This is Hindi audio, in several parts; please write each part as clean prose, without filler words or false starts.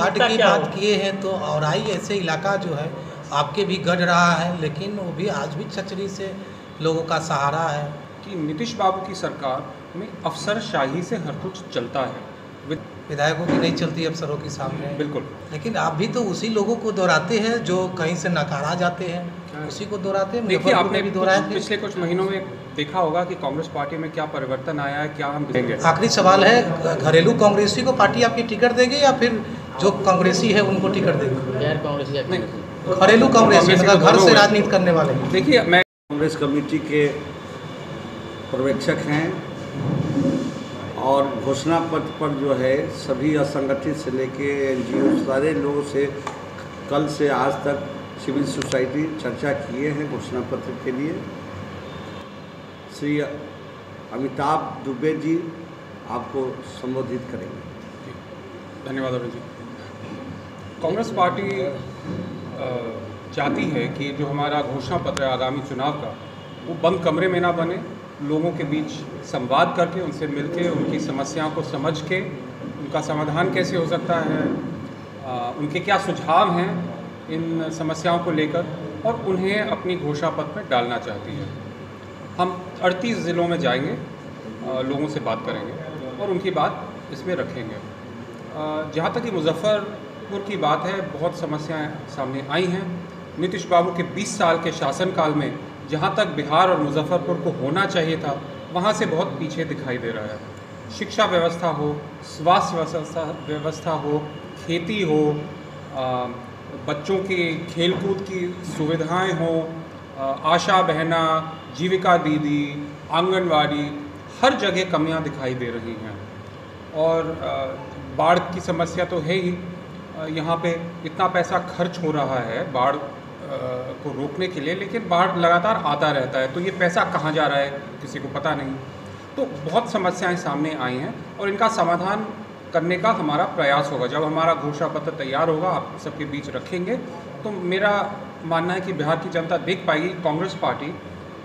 हाट की बात किए हैं तो औराई ऐसे इलाका जो है आपके भी गढ़ रहा है, लेकिन वो भी आज भी छचरी से लोगों का सहारा है कि नीतीश बाबू की सरकार में अफसरशाही से हर कुछ चलता है। विधायकों की नहीं चलती अफसरों के सामने। बिल्कुल। लेकिन आप भी तो उसी लोगों को दोहराते हैं जो कहीं से नकारा जाते हैं, उसी को दोहराते हैं। देखिए, आपने भी दोहराए थे। पिछले कुछ महीनों में देखा होगा कि कांग्रेस पार्टी में क्या परिवर्तन आया है, क्या हम देंगे। आखिरी सवाल है, घरेलू कांग्रेसी को पार्टी आपकी टिकट देगी या फिर जो कांग्रेसी है उनको टिकट देगी? गैर कांग्रेसी, घरेलू कांग्रेसी मतलब घर से राजनीति करने वाले। देखिए, मैं कांग्रेस कमेटी के पर्यवेक्षक हैं और घोषणा पत्र पर जो है सभी असंगठित से लेके एनजीओ सारे लोगों से कल से आज तक सिविल सोसाइटी चर्चा किए हैं घोषणा पत्र के लिए। श्री अमिताभ दुबे जी आपको संबोधित करेंगे। धन्यवाद अरुण जी। कांग्रेस पार्टी चाहती है कि जो हमारा घोषणा पत्र है आगामी चुनाव का, वो बंद कमरे में ना बने, लोगों के बीच संवाद करके उनसे मिलके उनकी समस्याओं को समझ के उनका समाधान कैसे हो सकता है, उनके क्या सुझाव हैं इन समस्याओं को लेकर, और उन्हें अपनी घोषणा पत्र में डालना चाहती है। हम 38 ज़िलों में जाएंगे, लोगों से बात करेंगे और उनकी बात इसमें रखेंगे। जहाँ तक कि मुजफ्फरपुर की बात है, बहुत समस्याएं सामने आई हैं। नीतीश बाबू के 20 साल के शासनकाल में जहाँ तक बिहार और मुजफ्फरपुर को होना चाहिए था, वहाँ से बहुत पीछे दिखाई दे रहा है। शिक्षा व्यवस्था हो, स्वास्थ्य व्यवस्था हो, खेती हो, बच्चों की खेलकूद की सुविधाएं हो, आशा बहना, जीविका दीदी, आंगनवाड़ी, हर जगह कमियां दिखाई दे रही हैं। और बाढ़ की समस्या तो है ही। यहाँ पे इतना पैसा खर्च हो रहा है बाढ़ को रोकने के लिए, लेकिन बाढ़ लगातार आता रहता है, तो ये पैसा कहाँ जा रहा है किसी को पता नहीं। तो बहुत समस्याएं सामने आई हैं और इनका समाधान करने का हमारा प्रयास होगा। जब हमारा घोषणा पत्र तैयार होगा, आप सबके बीच रखेंगे, तो मेरा मानना है कि बिहार की जनता देख पाएगी कांग्रेस पार्टी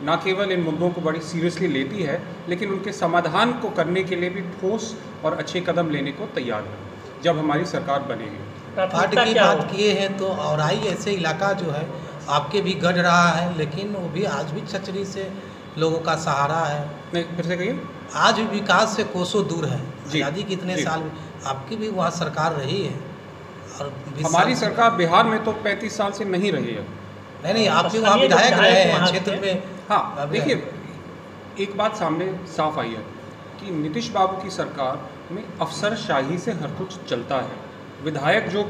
ना केवल इन मुद्दों को बड़ी सीरियसली लेती है, लेकिन उनके समाधान को करने के लिए भी ठोस और अच्छे कदम लेने को तैयार है जब हमारी सरकार बनेगी। हाट की बात किए हैं तो औराई ऐसे इलाका जो है आपके भी गढ़ रहा है, लेकिन वो भी आज भी छचरी से लोगों का सहारा है। नहीं, फिर से कहिए। आज भी विकास से कोसों दूर है। आज़ादी कितने साल आपकी भी वहाँ सरकार रही है, और हमारी सरकार बिहार में तो 35 साल से नहीं रही है। नहीं, आप भी वहाँ विधायक रहे हैं क्षेत्र में। हाँ, देखिए, एक बात सामने साफ आई है कि नीतीश बाबू की सरकार में अफसरशाही से हर कुछ चलता है। विधायक जो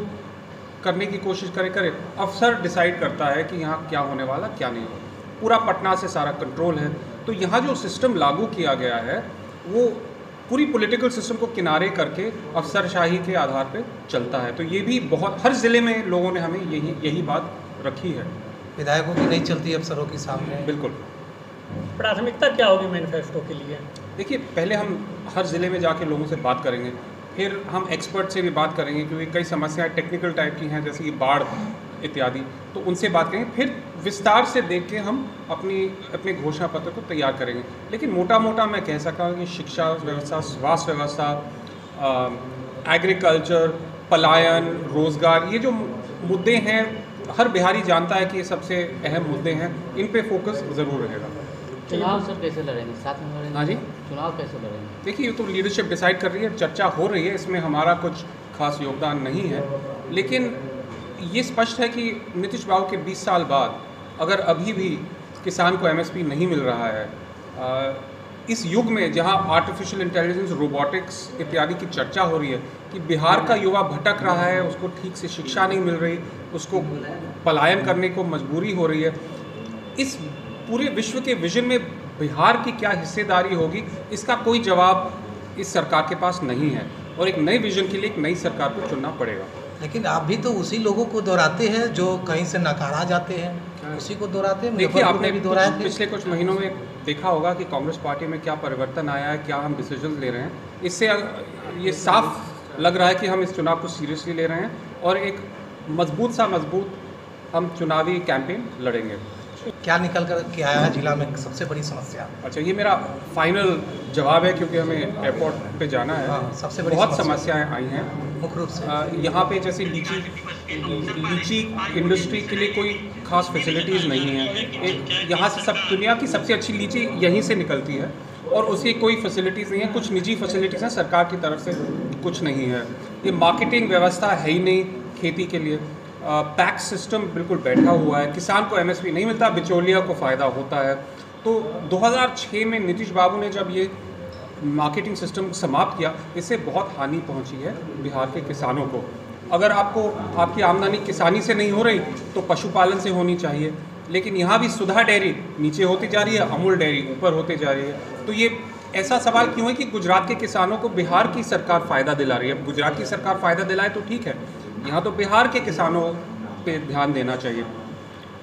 करने की कोशिश करे, अफसर डिसाइड करता है कि यहाँ क्या होने वाला क्या नहीं होगा। पूरा पटना से सारा कंट्रोल है। तो यहाँ जो सिस्टम लागू किया गया है वो पूरी पॉलिटिकल सिस्टम को किनारे करके अफसरशाही के आधार पे चलता है। तो ये भी बहुत, हर ज़िले में लोगों ने हमें यही बात रखी है। विधायकों की नहीं चलती अफसरों के सामने। बिल्कुल। प्राथमिकता क्या होगी मैनिफेस्टो के लिए? देखिए, पहले हम हर ज़िले में जाके लोगों से बात करेंगे, फिर हम एक्सपर्ट से भी बात करेंगे, क्योंकि कई समस्याएं टेक्निकल टाइप की हैं जैसे कि बाढ़ इत्यादि, तो उनसे बात करेंगे। फिर विस्तार से देख के हम अपने घोषणा पत्र को तैयार करेंगे। लेकिन मोटा मोटा मैं कह सकता हूँ कि शिक्षा व्यवस्था, स्वास्थ्य व्यवस्था, एग्रीकल्चर, पलायन, रोज़गार, ये जो मुद्दे हैं हर बिहारी जानता है कि ये सबसे अहम मुद्दे हैं। इन पे फोकस ज़रूर रहेगा। चुनाव सर कैसे लड़ेंगे? साथ में लड़ेंगे? हाँ जी, चुनाव कैसे लड़ेंगे? देखिए, ये तो लीडरशिप डिसाइड कर रही है, चर्चा हो रही है, इसमें हमारा कुछ खास योगदान नहीं है। लेकिन ये स्पष्ट है कि नीतीश बाबू के 20 साल बाद अगर अभी भी किसान को एमएसपी नहीं मिल रहा है, इस युग में जहां आर्टिफिशियल इंटेलिजेंस, रोबोटिक्स इत्यादि की चर्चा हो रही है, कि बिहार का युवा भटक रहा है, उसको ठीक से शिक्षा नहीं मिल रही, उसको पलायन करने को मजबूरी हो रही है, इस पूरे विश्व के विजन में बिहार की क्या हिस्सेदारी होगी, इसका कोई जवाब इस सरकार के पास नहीं है। और एक नए विजन के लिए एक नई सरकार को चुनना पड़ेगा। लेकिन आप भी तो उसी लोगों को दोहराते हैं जो कहीं से नकारा जाते हैं, उसी को दोहराते हैं। देखिए, आपने भी पिछले कुछ महीनों में देखा होगा कि कांग्रेस पार्टी में क्या परिवर्तन आया है, क्या हम डिसीजन ले रहे हैं। इससे ये साफ लग रहा है कि हम इस चुनाव को सीरियसली ले रहे हैं और एक मजबूत हम चुनावी कैंपेन लड़ेंगे। क्या निकल कर के आया है जिला में सबसे बड़ी समस्या? अच्छा, ये मेरा फाइनल जवाब है, क्योंकि हमें एयरपोर्ट पे जाना है। सबसे बड़ी बहुत समस्याएं आई हैं। मुख्य रूप से यहाँ पे जैसे लीची इंडस्ट्री के लिए कोई खास फैसिलिटीज़ नहीं है। एक यहाँ से सब दुनिया की सबसे अच्छी लीची यहीं से निकलती है और उसकी कोई फैसिलिटीज़ नहीं है। कुछ निजी फैसिलिटीज़ हैं सरकार की तरफ से, कुछ नहीं है। ये मार्केटिंग व्यवस्था है ही नहीं खेती के लिए। पैक्स सिस्टम बिल्कुल बैठा हुआ है, किसान को एमएसपी नहीं मिलता, बिचौलिया को फ़ायदा होता है। तो 2006 में नीतीश बाबू ने जब ये मार्केटिंग सिस्टम समाप्त किया, इससे बहुत हानि पहुंची है बिहार के किसानों को। अगर आपकी आमदनी किसानी से नहीं हो रही तो पशुपालन से होनी चाहिए, लेकिन यहाँ भी सुधा डेयरी नीचे होती जा रही है, अमूल डेयरी ऊपर होते जा रही है। तो ये ऐसा सवाल क्यों है कि गुजरात के किसानों को बिहार की सरकार फ़ायदा दिला रही है। गुजरात की सरकार फ़ायदा दिलाए तो ठीक है, यहाँ तो बिहार के किसानों पे ध्यान देना चाहिए।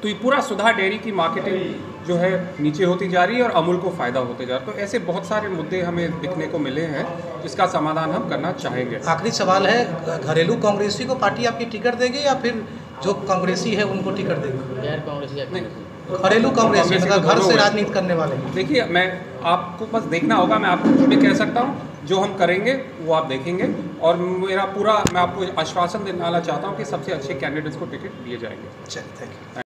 तो ये पूरा सुधा डेयरी की मार्केटिंग जो है नीचे होती जा रही है और अमूल को फ़ायदा होते जा रहा है। तो ऐसे बहुत सारे मुद्दे हमें दिखने को मिले हैं जिसका समाधान हम करना चाहेंगे। आखिरी सवाल है, घरेलू कांग्रेसी को पार्टी आपकी टिकट देगी या फिर जो कांग्रेसी है उनको टिकट देगी? गैर कांग्रेसी या कांग्रेसी? घरेलू कांग्रेसी मतलब घर से राजनीति करने वाले। देखिए, मैं आपको बस देखना होगा, मैं आपको कुछ भी कह सकता हूँ। जो हम करेंगे वो आप देखेंगे और मैं आपको आश्वासन देना चाहता हूँ कि सबसे अच्छे कैंडिडेट्स को टिकट दिए जाएंगे। चलिए, थैंक यू।